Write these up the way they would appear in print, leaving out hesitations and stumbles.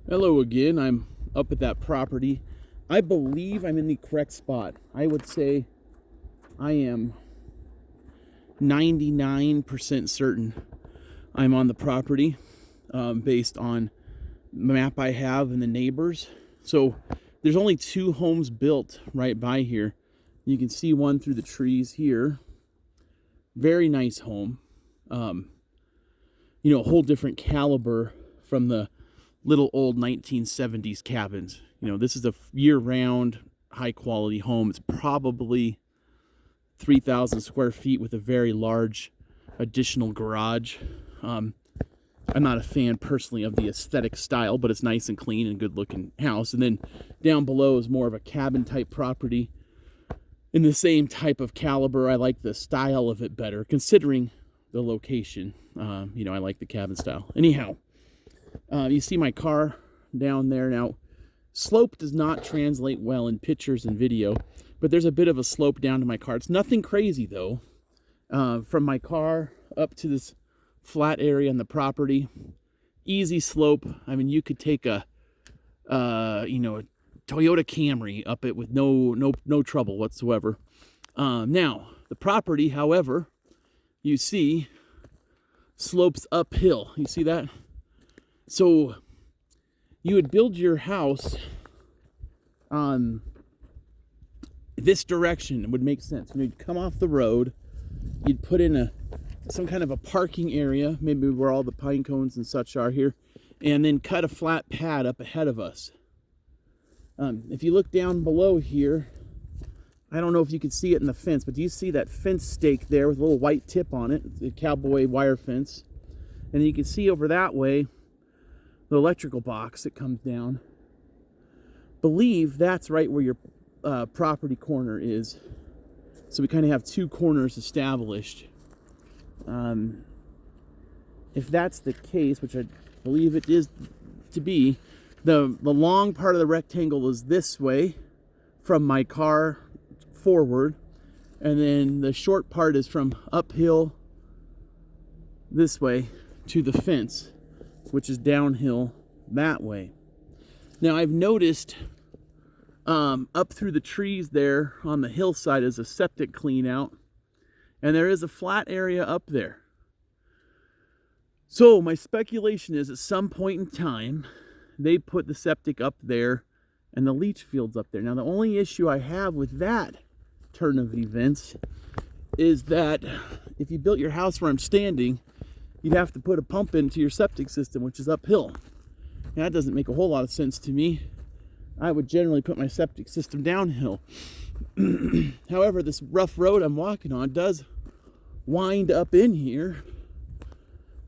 Hello again. I'm up at that property. I believe I'm in the correct spot. I would say I am 99% certain I'm on the property based on the map I have and the neighbors. So there's only two homes built right by here. You can see one through the trees here. Very nice home. A whole different caliber from the little old 1970s cabins. This is a year-round, high-quality home. It's probably 3,000 square feet with a very large additional garage. I'm not a fan personally of the aesthetic style, but it's nice and clean and good-looking house. And then down below is more of a cabin-type property in the same type of caliber. I like the style of it better, considering the location. I like the cabin style. Anyhow, you see my car down there. Now, slope does not translate well in pictures and video, but there's a bit of a slope down to my car. It's nothing crazy, though. From my car up to this flat area on the property, easy slope. I mean, you could take a Toyota Camry up it with no trouble whatsoever. Now, the property, however, you see, slopes uphill. You see that? So you would build your house on this direction. It would make sense. You'd come off the road, you'd put in some kind of a parking area, maybe where all the pine cones and such are here, and then cut a flat pad up ahead of us. If you look down below here, I don't know if you can see it in the fence, but do you see that fence stake there with a little white tip on it? The cowboy wire fence. And you can see over that way the electrical box that comes down. Believe that's right where your property corner is. So we kind of have two corners established. If that's the case, which I believe it is to be, the long part of the rectangle is this way from my car forward, and then the short part is from uphill this way to the fence, which is downhill that way. Now, I've noticed up through the trees there on the hillside is a septic clean out, and there is a flat area up there. So my speculation is at some point in time they put the septic up there and the leach fields up there. Now, the only issue I have with that turn of events is that if you built your house where I'm standing, you'd have to put a pump into your septic system, which is uphill. Now, that doesn't make a whole lot of sense to me. I would generally put my septic system downhill. However, this rough road I'm walking on does wind up in here,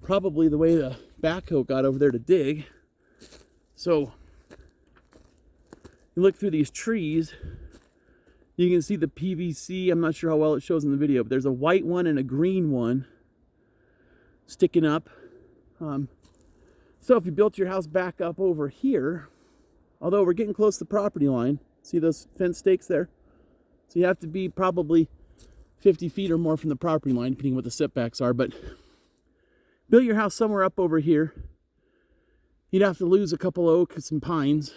probably the way the backhoe got over there to dig. So you look through these trees, you can see the PVC. I'm not sure how well it shows in the video, but there's a white one and a green one sticking up. So if you built your house back up over here, although we're getting close to the property line, see those fence stakes there? So you have to be probably 50 feet or more from the property line, depending what the setbacks are. But build your house somewhere up over here. You'd have to lose a couple of oaks and pines,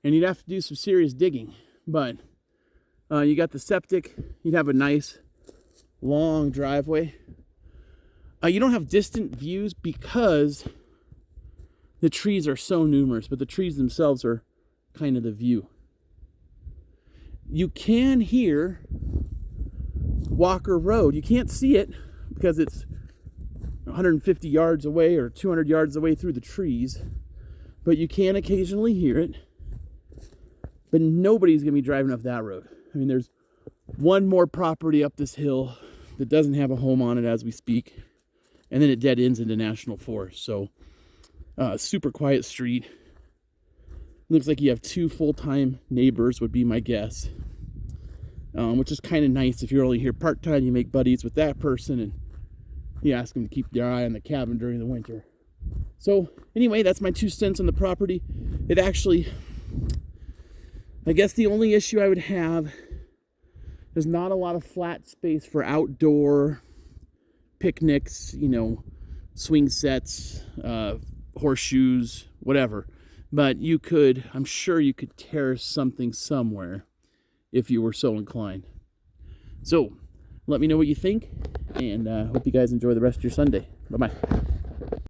and you'd have to do some serious digging. But you got the septic. You'd have a nice long driveway. You don't have distant views because the trees are so numerous, but the trees themselves are kind of the view. You can hear Walker Road. You can't see it because it's 150 yards away or 200 yards away through the trees, but you can occasionally hear it. But nobody's going to be driving up that road. I mean, there's one more property up this hill that doesn't have a home on it as we speak, and then it dead ends into National Forest. So super quiet street. Looks like you have two full-time neighbors would be my guess, which is kind of nice. If you're only here part-time, you make buddies with that person and you ask them to keep their eye on the cabin during the winter. So anyway, that's my 2 cents on the property. It actually, I guess the only issue I would have is not a lot of flat space for outdoor picnics, swing sets, horseshoes, whatever. But you could, I'm sure you could tear something somewhere if you were so inclined. So let me know what you think, and hope you guys enjoy the rest of your Sunday. Bye-bye.